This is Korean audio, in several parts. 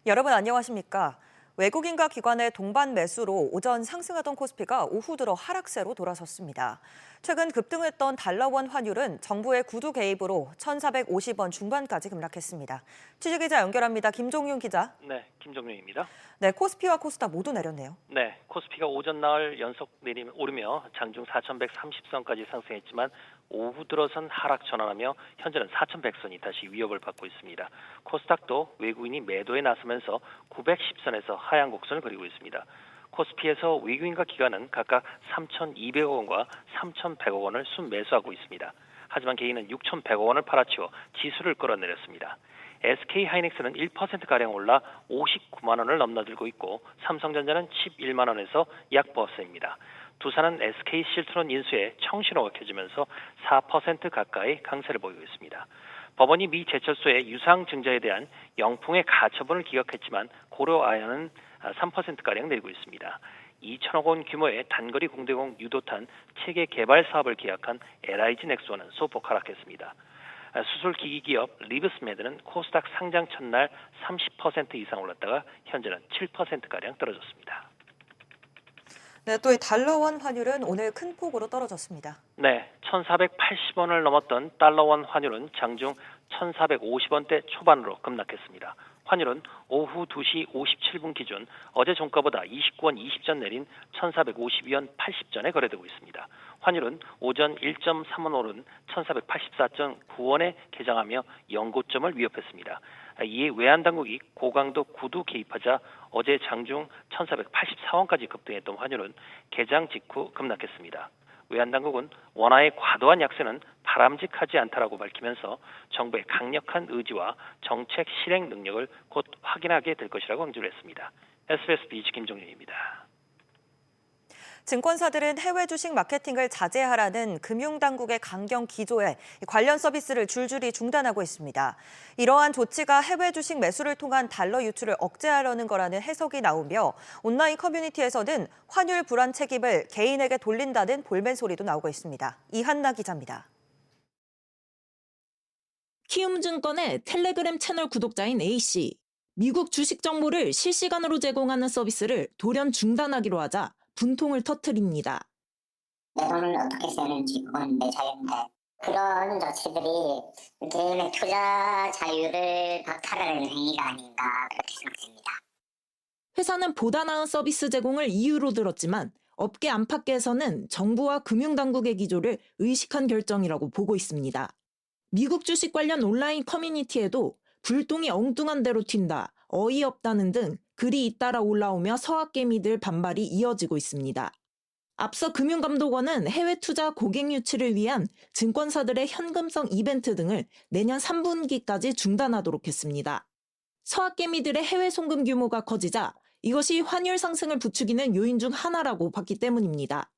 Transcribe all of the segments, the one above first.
여러분 안녕하십니까? 외국인과 기관의 동반 매수로 오전 상승하던 코스피가 오후 들어 하락세로 돌아섰습니다. 최근 급등했던 달러원 환율은 정부의 구두 개입으로 1,450원 중반까지 급락했습니다. 취재기자 연결합니다. 김종윤 기자. 네, 김정윤입니다. 네, 코스피와 코스닥 모두 내렸네요. 네, 코스피가 오전 나흘 연속 오르며 장중 4,130선까지 상승했지만 오후 들어선 하락 전환하며 현재는 4,100선이 다시 위협을 받고 있습니다. 코스닥도 외국인이 매도에 나서면서 910선에서 하향 곡선을 그리고 있습니다. 코스피에서 외국인과 기관은 각각 3,200억 원과 3,100억 원을 순매수하고 있습니다. 하지만 개인은 6,100억 원을 팔아치워 지수를 끌어내렸습니다. SK하이닉스는 1%가량 올라 59만 원을 넘나들고 있고 삼성전자는 11만 원에서 약보합세입니다. 두산은 SK실트론 인수에 청신호가 켜지면서 4% 가까이 강세를 보이고 있습니다. 법원이 미 제철소의 유상증자에 대한 영풍의 가처분을 기각했지만 고려아연은 3%가량 내리고 있습니다. 2천억 원 규모의 단거리 공대공 유도탄 체계 개발 사업을 계약한 LIG 넥스원은 소폭 하락했습니다. 수술기기 기업 리브스메드는 코스닥 상장 첫날 30% 이상 올랐다가 현재는 7%가량 떨어졌습니다. 네, 또 이 달러원 환율은 오늘 큰 폭으로 떨어졌습니다. 네, 1,480원을 넘었던 달러원 환율은 장중 1,450원대 초반으로 급락했습니다. 환율은 오후 2시 57분 기준 어제 종가보다 29원 20전 내린 1,452원 80전에 거래되고 있습니다. 환율은 오전 1.3원 오른 1,484.9원에 개장하며 연고점을 위협했습니다. 이에 외환당국이 고강도 구두 개입하자 어제 장중 1,484원까지 급등했던 환율은 개장 직후 급락했습니다. 외환당국은 원화의 과도한 약세는 바람직하지 않다라고 밝히면서 정부의 강력한 의지와 정책 실행 능력을 곧 확인하게 될 것이라고 강조를 했습니다. SBS 비즈 김종윤입니다. 증권사들은 해외 주식 마케팅을 자제하라는 금융당국의 강경 기조에 관련 서비스를 줄줄이 중단하고 있습니다. 이러한 조치가 해외 주식 매수를 통한 달러 유출을 억제하려는 거라는 해석이 나오며 온라인 커뮤니티에서는 환율 불안 책임을 개인에게 돌린다는 볼멘 소리도 나오고 있습니다. 이한나 기자입니다. 키움증권의 텔레그램 채널 구독자인 A씨. 미국 주식 정보를 실시간으로 제공하는 서비스를 돌연 중단하기로 하자 분통을 터뜨립니다. 내 돈을 어떻게 쓰는지 그건 내 자유인데 그런 조치들이 개인의 투자 자유를 박탈하는 행위가 아닌가 그렇게 생각됩니다. 회사는 보다 나은 서비스 제공을 이유로 들었지만 업계 안팎에서는 정부와 금융당국의 기조를 의식한 결정이라고 보고 있습니다. 미국 주식 관련 온라인 커뮤니티에도 불똥이 엉뚱한 대로 튄다, 어이없다는 등 글이 잇따라 올라오며 서학개미들 반발이 이어지고 있습니다. 앞서 금융감독원은 해외 투자 고객 유치를 위한 증권사들의 현금성 이벤트 등을 내년 3분기까지 중단하도록 했습니다. 서학개미들의 해외 송금 규모가 커지자 이것이 환율 상승을 부추기는 요인 중 하나라고 봤기 때문입니다.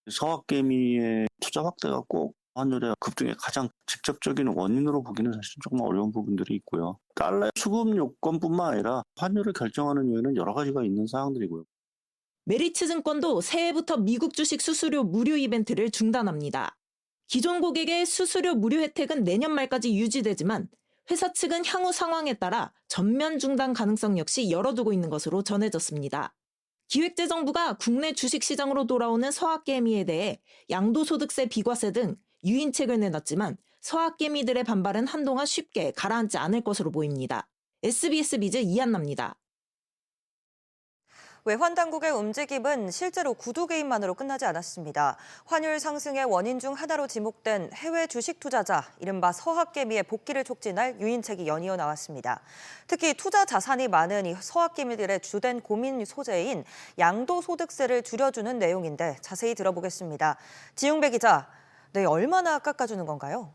서학개미의 투자 확대가 꼭 환율의 급등의 가장 직접적인 원인으로 보기는 사실 조금 어려운 부분들이 있고요. 달러의 수급 요건뿐만 아니라 환율을 결정하는 요인은 여러 가지가 있는 사항들이고요. 메리츠 증권도 새해부터 미국 주식 수수료 무료 이벤트를 중단합니다. 기존 고객의 수수료 무료 혜택은 내년 말까지 유지되지만 회사 측은 향후 상황에 따라 전면 중단 가능성 역시 열어두고 있는 것으로 전해졌습니다. 기획재정부가 국내 주식시장으로 돌아오는 서학개미에 대해 양도소득세 비과세 등 유인책을 내놨지만 서학개미들의 반발은 한동안 쉽게 가라앉지 않을 것으로 보입니다. SBS 비즈 이한나입니다. 외환당국의 움직임은 실제로 구두 개입만으로 끝나지 않았습니다. 환율 상승의 원인 중 하나로 지목된 해외 주식 투자자, 이른바 서학개미의 복귀를 촉진할 유인책이 연이어 나왔습니다. 특히 투자 자산이 많은 이 서학개미들의 주된 고민 소재인 양도소득세를 줄여주는 내용인데 자세히 들어보겠습니다. 지용배 기자, 네, 얼마나 깎아주는 건가요?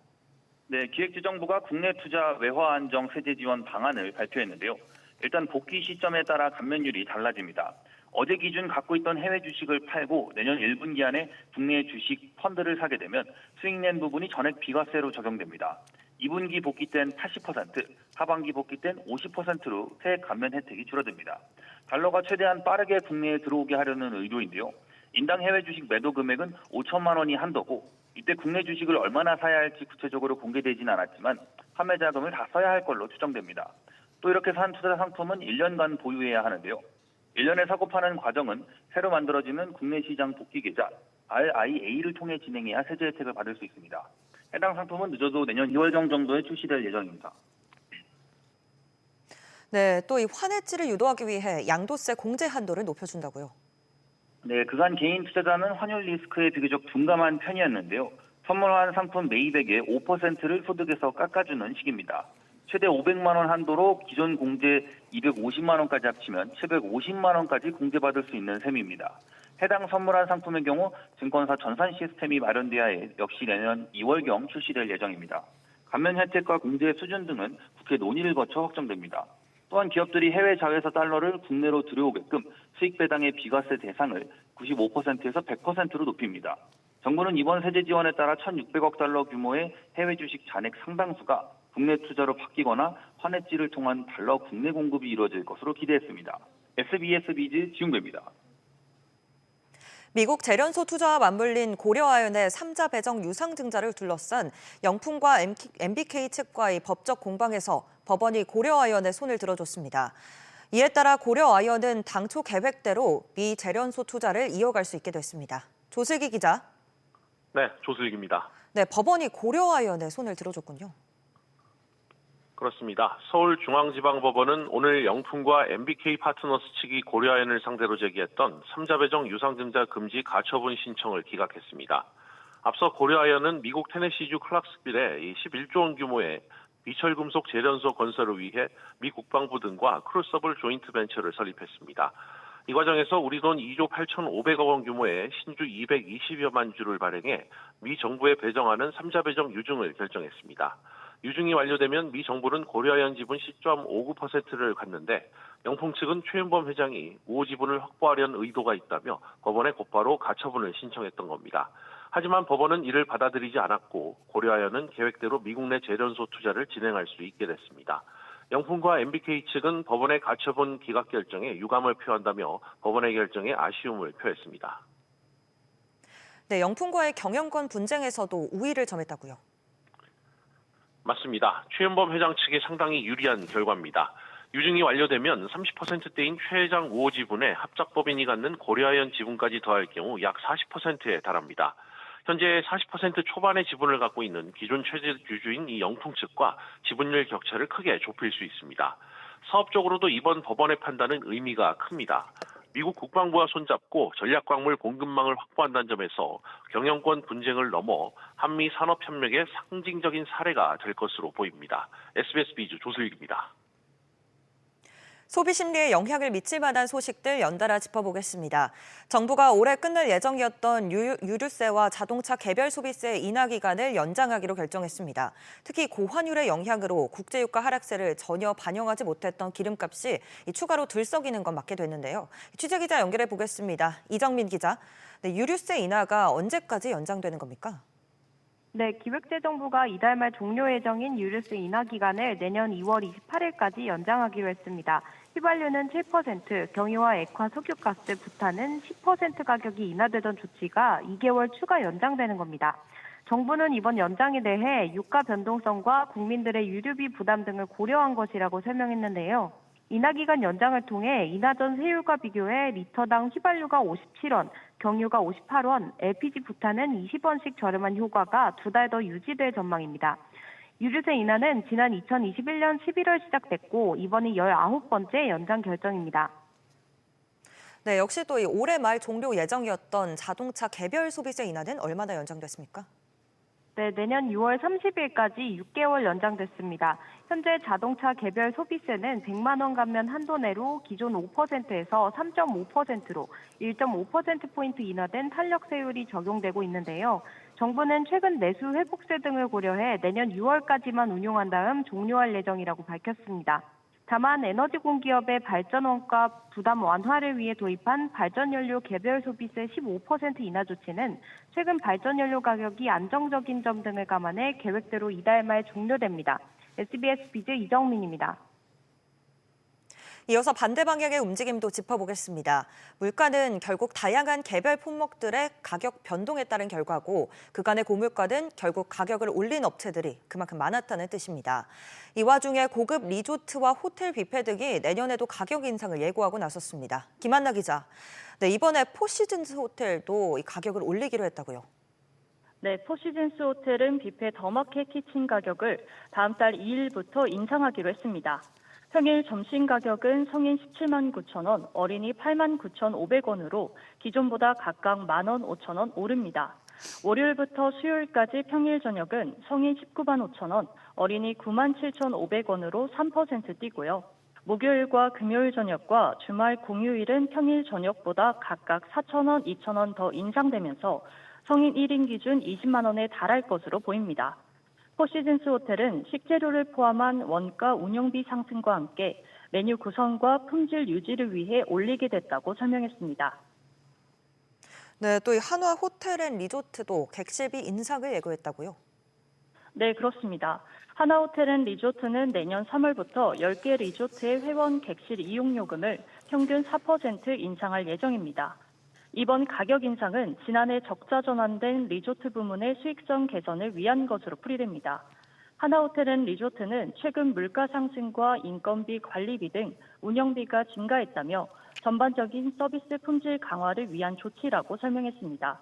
네, 기획재정부가 국내 투자 외화 안정 세제 지원 방안을 발표했는데요. 일단 복귀 시점에 따라 감면율이 달라집니다. 어제 기준 갖고 있던 해외 주식을 팔고 내년 1분기 안에 국내 주식 펀드를 사게 되면 수익 낸 부분이 전액 비과세로 적용됩니다. 2분기 복귀 땐 80%, 하반기 복귀 땐 50%로 세액 감면 혜택이 줄어듭니다. 달러가 최대한 빠르게 국내에 들어오게 하려는 의도인데요. 인당 해외 주식 매도 금액은 5천만 원이 한도고 이때 국내 주식을 얼마나 사야 할지 구체적으로 공개되지는 않았지만 판매 자금을 다 써야 할 걸로 추정됩니다. 또 이렇게 산 투자 상품은 1년간 보유해야 하는데요. 1년의 사고 파는 과정은 새로 만들어지는 국내 시장 복귀 계좌 RIA를 통해 진행해야 세제 혜택을 받을 수 있습니다. 해당 상품은 늦어도 내년 2월경 정도에 출시될 예정입니다. 네, 또 이 환해지를 유도하기 위해 양도세 공제 한도를 높여준다고요. 네, 그간 개인 투자자는 환율 리스크에 비교적 둔감한 편이었는데요. 선물한 상품 매입액의 5%를 소득에서 깎아주는 식입니다. 최대 500만 원 한도로 기존 공제 250만 원까지 합치면 750만 원까지 공제받을 수 있는 셈입니다. 해당 선물한 상품의 경우 증권사 전산 시스템이 마련돼야 해 역시 내년 2월경 출시될 예정입니다. 감면 혜택과 공제 수준 등은 국회 논의를 거쳐 확정됩니다. 또한 기업들이 해외 자회사 달러를 국내로 들여오게끔 수익 배당의 비과세 대상을 95%에서 100%로 높입니다. 정부는 이번 세제 지원에 따라 1,600억 달러 규모의 해외 주식 잔액 상당수가 국내 투자로 바뀌거나 환해지를 통한 달러 국내 공급이 이루어질 것으로 기대했습니다. SBS 비즈 지웅배입니다. 미국 재련소 투자와 맞물린 고려아연의 3자 배정 유상 증자를 둘러싼 영풍과 MBK 측과의 법적 공방에서 법원이 고려아연의 손을 들어줬습니다. 이에 따라 고려아연은 당초 계획대로 미 재련소 투자를 이어갈 수 있게 됐습니다. 조슬기 기자. 네, 조슬기입니다. 네, 법원이 고려아연의 손을 들어줬군요. 그렇습니다. 서울중앙지방법원은 오늘 영풍과 MBK 파트너스 측이 고려아연을 상대로 제기했던 3자 배정 유상증자 금지 가처분 신청을 기각했습니다. 앞서 고려아연은 미국 테네시주 클락스빌에 11조 원 규모의 비철금속 재련소 건설을 위해 미 국방부 등과 크로스업을 조인트 벤처를 설립했습니다. 이 과정에서 우리 돈 2조 8,500억 원 규모의 신주 220여만 주를 발행해 미 정부에 배정하는 3자 배정 유증을 결정했습니다. 유증이 완료되면 미 정부는 고려아연 지분 10.59%를 갖는데 영풍 측은 최윤범 회장이 우호 지분을 확보하려는 의도가 있다며 법원에 곧바로 가처분을 신청했던 겁니다. 하지만 법원은 이를 받아들이지 않았고 고려아연은 계획대로 미국 내 재련소 투자를 진행할 수 있게 됐습니다. 영풍과 MBK 측은 법원의 가처분 기각 결정에 유감을 표한다며 법원의 결정에 아쉬움을 표했습니다. 네, 영풍과의 경영권 분쟁에서도 우위를 점했다고요. 맞습니다. 최윤범 회장 측에 상당히 유리한 결과입니다. 유증이 완료되면 30%대인 최 회장 우호 지분에 합작법인이 갖는 고려아연 지분까지 더할 경우 약 40%에 달합니다. 현재 40% 초반의 지분을 갖고 있는 기존 최대주주인 이 영풍 측과 지분율 격차를 크게 좁힐 수 있습니다. 사업적으로도 이번 법원의 판단은 의미가 큽니다. 미국 국방부와 손잡고 전략광물 공급망을 확보한다는 점에서 경영권 분쟁을 넘어 한미 산업협력의 상징적인 사례가 될 것으로 보입니다. SBS 비즈 조슬기입니다. 소비 심리에 영향을 미칠 만한 소식들 연달아 짚어보겠습니다. 정부가 올해 끝날 예정이었던 유류세와 자동차 개별 소비세 인하 기간을 연장하기로 결정했습니다. 특히 고환율의 영향으로 국제유가 하락세를 전혀 반영하지 못했던 기름값이 추가로 들썩이는 건 맞게 됐는데요. 취재기자 연결해 보겠습니다. 이정민 기자, 네, 유류세 인하가 언제까지 연장되는 겁니까? 네, 기획재정부가 이달 말 종료 예정인 유류세 인하 기간을 내년 2월 28일까지 연장하기로 했습니다. 휘발유는 7%, 경유와 액화 석유가스, 부탄은 10% 가격이 인하되던 조치가 2개월 추가 연장되는 겁니다. 정부는 이번 연장에 대해 유가 변동성과 국민들의 유류비 부담 등을 고려한 것이라고 설명했는데요. 인하 기간 연장을 통해 인하 전 세율과 비교해 리터당 휘발유가 57원, 경유가 58원, LPG 부탄은 20원씩 저렴한 효과가 2달 더 유지될 전망입니다. 유류세 인하는 지난 2021년 11월 시작됐고 이번이 19번째 연장 결정입니다. 네, 역시 또 올해 말 종료 예정이었던 자동차 개별 소비세 인하는 얼마나 연장됐습니까? 네, 내년 6월 30일까지 6개월 연장됐습니다. 현재 자동차 개별 소비세는 100만 원 감면 한도 내로 기존 5%에서 3.5%로 1.5%포인트 인하된 탄력세율이 적용되고 있는데요. 정부는 최근 내수 회복세 등을 고려해 내년 6월까지만 운용한 다음 종료할 예정이라고 밝혔습니다. 다만 에너지 공기업의 발전 원가 부담 완화를 위해 도입한 발전연료 개별 소비세 15% 인하 조치는 최근 발전연료 가격이 안정적인 점 등을 감안해 계획대로 이달 말 종료됩니다. SBS 비즈 이정민입니다. 이어서 반대 방향의 움직임도 짚어보겠습니다. 물가는 결국 다양한 개별 품목들의 가격 변동에 따른 결과고 그간의 고물가는 결국 가격을 올린 업체들이 그만큼 많았다는 뜻입니다. 이 와중에 고급 리조트와 호텔 뷔페 등이 내년에도 가격 인상을 예고하고 나섰습니다. 김한나 기자, 이번에 포시즌스 호텔도 이 가격을 올리기로 했다고요. 네, 포시즌스 호텔은 뷔페 더마켓 키친 가격을 다음 달 2일부터 인상하기로 했습니다. 평일 점심 가격은 성인 17만 9천 원, 어린이 8만 9,500원으로 기존보다 각각 10,000원, 5,000원 오릅니다. 월요일부터 수요일까지 평일 저녁은 성인 19만 5천 원, 어린이 9만 7,500원으로 3% 뛰고요. 목요일과 금요일 저녁과 주말 공휴일은 평일 저녁보다 각각 4,000원, 2,000원 더 인상되면서 성인 1인 기준 20만 원에 달할 것으로 보입니다. 포시즌스 호텔은 식재료를 포함한 원가 운영비 상승과 함께 메뉴 구성과 품질 유지를 위해 올리게 됐다고 설명했습니다. 네, 또 이 한화 호텔앤리조트도 객실비 인상을 예고했다고요? 네, 그렇습니다. 하나호텔 리조트는 내년 3월부터 10개 리조트의 회원 객실 이용 요금을 평균 4% 인상할 예정입니다. 이번 가격 인상은 지난해 적자 전환된 리조트 부문의 수익성 개선을 위한 것으로 풀이됩니다. 하나호텔앤리조트는 최근 물가 상승과 인건비 관리비 등 운영비가 증가했다며 전반적인 서비스 품질 강화를 위한 조치라고 설명했습니다.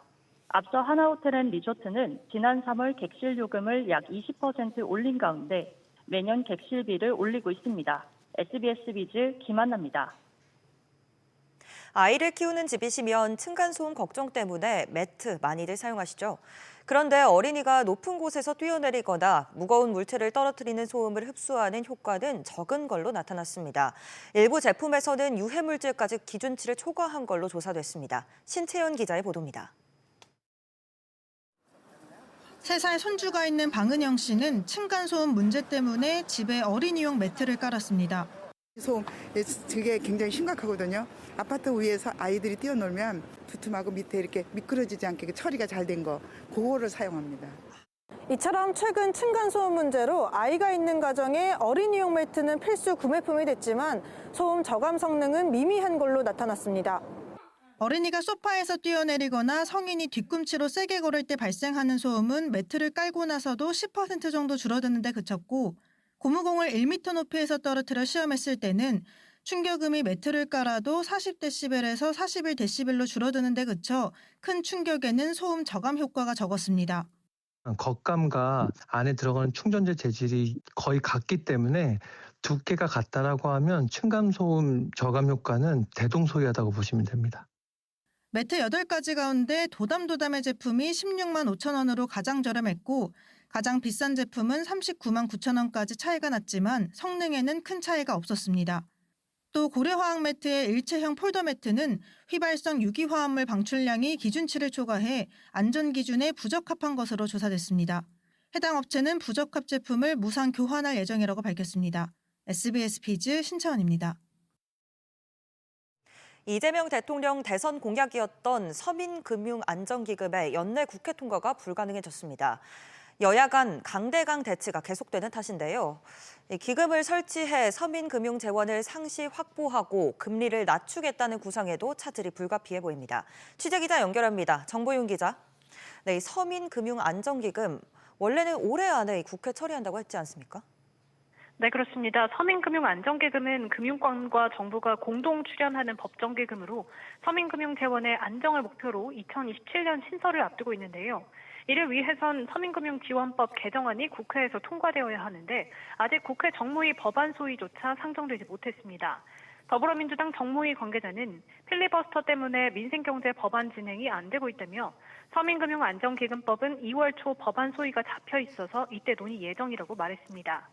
앞서 하나호텔앤리조트는 지난 3월 객실 요금을 약 20% 올린 가운데 매년 객실비를 올리고 있습니다. SBS 비즈 김한나입니다. 아이를 키우는 집이시면 층간소음 걱정 때문에 매트 많이들 사용하시죠. 그런데 어린이가 높은 곳에서 뛰어내리거나 무거운 물체를 떨어뜨리는 소음을 흡수하는 효과는 적은 걸로 나타났습니다. 일부 제품에서는 유해물질까지 기준치를 초과한 걸로 조사됐습니다. 신채연 기자의 보도입니다. 3살 손주가 있는 방은영 씨는 층간소음 문제 때문에 집에 어린이용 매트를 깔았습니다. 소음, 그게 굉장히 심각하거든요. 아파트 위에서 아이들이 뛰어놀면 두툼하고 밑에 이렇게 미끄러지지 않게 처리가 잘 된 거, 그거를 사용합니다. 이처럼 최근 층간소음 문제로 아이가 있는 가정에 어린이용 매트는 필수 구매품이 됐지만 소음 저감 성능은 미미한 걸로 나타났습니다. 어린이가 소파에서 뛰어내리거나 성인이 뒤꿈치로 세게 걸을 때 발생하는 소음은 매트를 깔고 나서도 10% 정도 줄어드는 데 그쳤고 고무공을 1m 높이에서 떨어뜨려 시험했을 때는 충격음이 매트를 깔아도 40dB에서 41dB로 줄어드는 데 그쳐 큰 충격에는 소음 저감 효과가 적었습니다. 겉감과 안에 들어가는 충전재 재질이 거의 같기 때문에 두께가 같다라고 하면 층간소음 저감 효과는 대동소이하다고 보시면 됩니다. 매트 8가지 가운데 도담도담의 제품이 16만 5천 원으로 가장 저렴했고 가장 비싼 제품은 39만 9천 원까지 차이가 났지만 성능에는 큰 차이가 없었습니다. 또 고래화학 매트의 일체형 폴더 매트는 휘발성 유기화합물 방출량이 기준치를 초과해 안전기준에 부적합한 것으로 조사됐습니다. 해당 업체는 부적합 제품을 무상 교환할 예정이라고 밝혔습니다. SBS 비즈 신차원입니다. 이재명 대통령 대선 공약이었던 서민금융안정기금의 연내 국회 통과가 불가능해졌습니다. 여야 간 강대강 대치가 계속되는 탓인데요. 기금을 설치해 서민금융 재원을 상시 확보하고 금리를 낮추겠다는 구상에도 차질이 불가피해 보입니다. 취재기자 연결합니다. 정보윤 기자. 네, 이 서민금융안정기금 원래는 올해 안에 국회 처리한다고 했지 않습니까? 네, 그렇습니다. 서민금융안정기금은 금융권과 정부가 공동 출연하는 법정기금으로 서민금융 재원의 안정을 목표로 2027년 신설을 앞두고 있는데요. 이를 위해선 서민금융지원법 개정안이 국회에서 통과되어야 하는데 아직 국회 정무위 법안 소위조차 상정되지 못했습니다. 더불어민주당 정무위 관계자는 필리버스터 때문에 민생경제 법안 진행이 안 되고 있다며 서민금융안정기금법은 2월 초 법안 소위가 잡혀 있어서 이때 논의 예정이라고 말했습니다.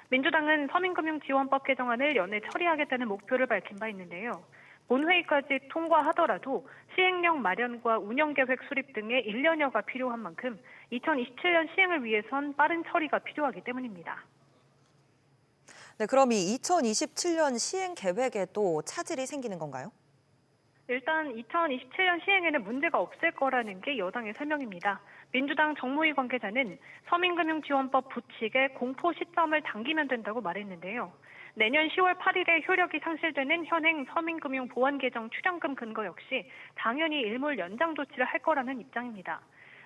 민주당은 서민금융지원법 개정안을 연내 처리하겠다는 목표를 밝힌 바 있는데요. 본회의까지 통과하더라도 시행령 마련과 운영계획 수립 등의 1년여가 필요한 만큼 2027년 시행을 위해선 빠른 처리가 필요하기 때문입니다. 네, 그럼 이 2027년 시행 계획에도 차질이 생기는 건가요? 일단 2027년 시행에는 문제가 없을 거라는 게 여당의 설명입니다. 민주당 정무위 관계자는 서민금융지원법 부칙에 공포 시점을 당기면 된다고 말했는데요. 내년 10월 8일에 효력이 상실되는 현행 서민금융보완개정 출연금 근거 역시 당연히 일몰 연장 조치를 할 거라는 입장입니다.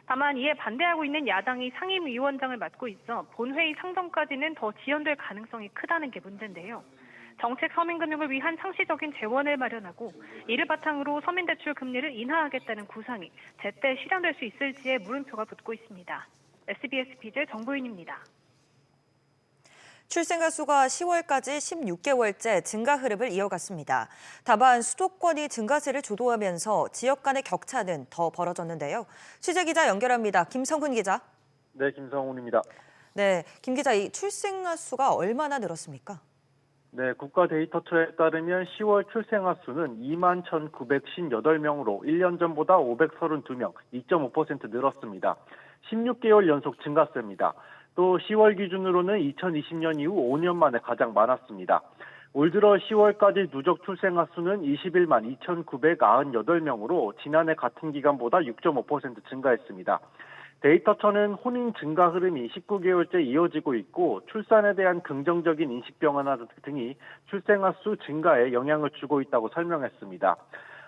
다만 이에 반대하고 있는 야당이 상임위원장을 맡고 있어 본회의 상정까지는 더 지연될 가능성이 크다는 게 문제인데요. 정책 서민금융을 위한 상시적인 재원을 마련하고 이를 바탕으로 서민대출 금리를 인하하겠다는 구상이 제때 실현될 수 있을지에 물음표가 붙고 있습니다. SBS 비즈 정보윤입니다. 출생아 수가 10월까지 16개월째 증가 흐름을 이어갔습니다. 다만 수도권이 증가세를 주도하면서 지역 간의 격차는 더 벌어졌는데요. 취재기자 연결합니다. 김성훈 기자. 네, 김성훈입니다. 네, 김 기자, 이 출생아 수가 얼마나 늘었습니까? 네, 국가데이터처에 따르면 10월 출생아 수는 21,958명으로 1년 전보다 532명, 2.5% 늘었습니다. 16개월 연속 증가세입니다. 또 10월 기준으로는 2020년 이후 5년 만에 가장 많았습니다. 올 들어 10월까지 누적 출생아 수는 21만 2,998명으로 지난해 같은 기간보다 6.5% 증가했습니다. 데이터처는 혼인 증가 흐름이 19개월째 이어지고 있고 출산에 대한 긍정적인 인식 변화 등이 출생아 수 증가에 영향을 주고 있다고 설명했습니다.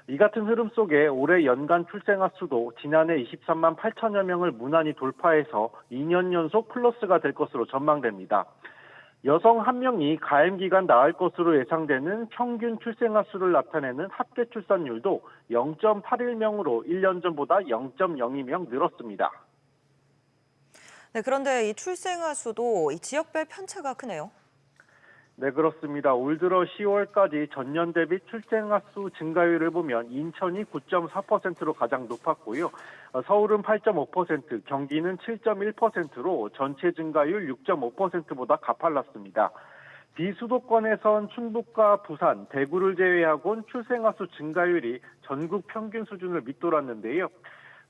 이 같은 흐름 속에 올해 연간 출생아 수도 지난해 23만 8천여 명을 무난히 돌파해서 2년 연속 플러스가 될 것으로 전망됩니다. 여성 1명이 가임 기간 낳을 것으로 예상되는 평균 출생아 수를 나타내는 합계 출산율도 0.81명으로 1년 전보다 0.02명 늘었습니다. 네, 그런데 이 출생아 수도 이 지역별 편차가 크네요. 네, 그렇습니다. 올 들어 10월까지 전년 대비 출생아 수 증가율을 보면 인천이 9.4%로 가장 높았고요. 서울은 8.5%, 경기는 7.1%로 전체 증가율 6.5%보다 가팔랐습니다. 비수도권에선 충북과 부산, 대구를 제외하고는 출생아 수 증가율이 전국 평균 수준을 밑돌았는데요.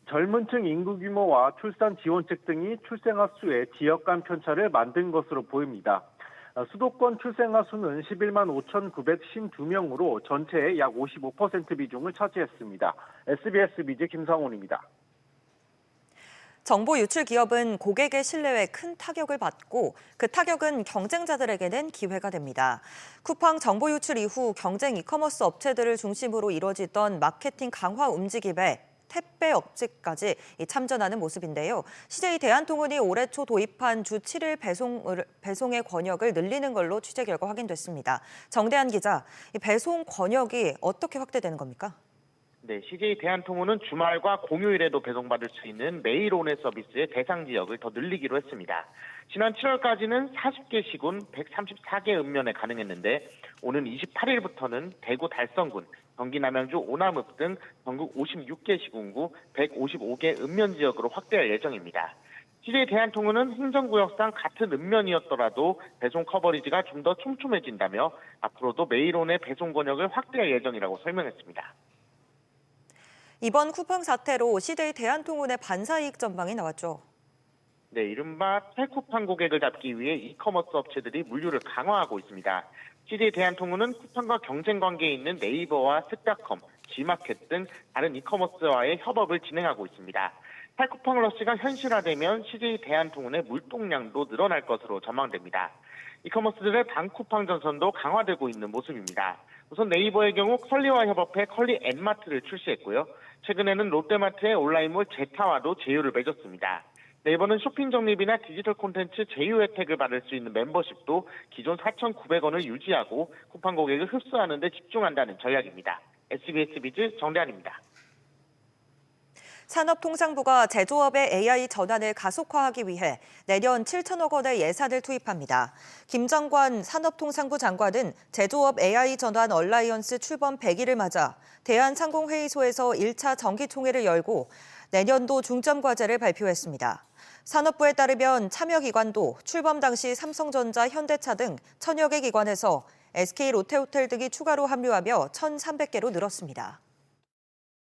젊은 층 인구 규모와 출산 지원책 등이 출생아 수의 지역 간 편차를 만든 것으로 보입니다. 수도권 출생아 수는 11만 5,952명으로 전체의 약 55% 비중을 차지했습니다. SBS 비즈 김상훈입니다. 정보 유출 기업은 고객의 신뢰에 큰 타격을 받고 그 타격은 경쟁자들에게는 기회가 됩니다. 쿠팡 정보 유출 이후 경쟁 이커머스 업체들을 중심으로 이뤄지던 마케팅 강화 움직임에 택배 업체까지 참전하는 모습인데요. CJ 대한통운이 올해 초 도입한 주 7일 배송의 권역을 늘리는 걸로 취재 결과 확인됐습니다. 정대한 기자, 이 배송 권역이 어떻게 확대되는 겁니까? 네, CJ 대한통운은 주말과 공휴일에도 배송받을 수 있는 메일 오네 서비스의 대상 지역을 더 늘리기로 했습니다. 지난 7월까지는 40개 시군 134개 읍면에 가능했는데 오는 28일부터는 대구 달성군, 경기 남양주 오남읍 등 전국 56개 시군구 155개 읍면 지역으로 확대할 예정입니다. CJ 대한통운은 행정구역상 같은 읍면이었더라도 배송 커버리지가 좀 더 촘촘해진다며 앞으로도 메일 오네 배송 권역을 확대할 예정이라고 설명했습니다. 이번 쿠팡 사태로 CJ 대한통운의 반사이익 전망이 나왔죠. 네, 이른바 탈쿠팡 고객을 잡기 위해 이커머스 업체들이 물류를 강화하고 있습니다. CJ 대한통운은 쿠팡과 경쟁 관계에 있는 네이버와 스타컴, G마켓 등 다른 이커머스와의 협업을 진행하고 있습니다. 탈쿠팡 러시가 현실화되면 CJ 대한통운의 물동량도 늘어날 것으로 전망됩니다. 이커머스들의 반쿠팡 전선도 강화되고 있는 모습입니다. 우선 네이버의 경우 컬리와 협업해 컬리 N마트를 출시했고요. 최근에는 롯데마트의 온라인몰 제타와도 제휴를 맺었습니다. 네이버는 쇼핑 적립이나 디지털 콘텐츠 제휴 혜택을 받을 수 있는 멤버십도 기존 4,900원을 유지하고 쿠팡 고객을 흡수하는 데 집중한다는 전략입니다. SBS 비즈 정대한입니다. 산업통상부가 제조업의 AI 전환을 가속화하기 위해 내년 7천억 원의 예산을 투입합니다. 김 장관 산업통상부 장관은 제조업 AI 전환 얼라이언스 출범 100일을 맞아 대한상공회의소에서 1차 정기총회를 열고 내년도 중점과제를 발표했습니다. 산업부에 따르면 참여기관도 출범 당시 삼성전자, 현대차 등 1,000여 개 기관에서 SK 롯데호텔 등이 추가로 합류하며 1,300개로 늘었습니다.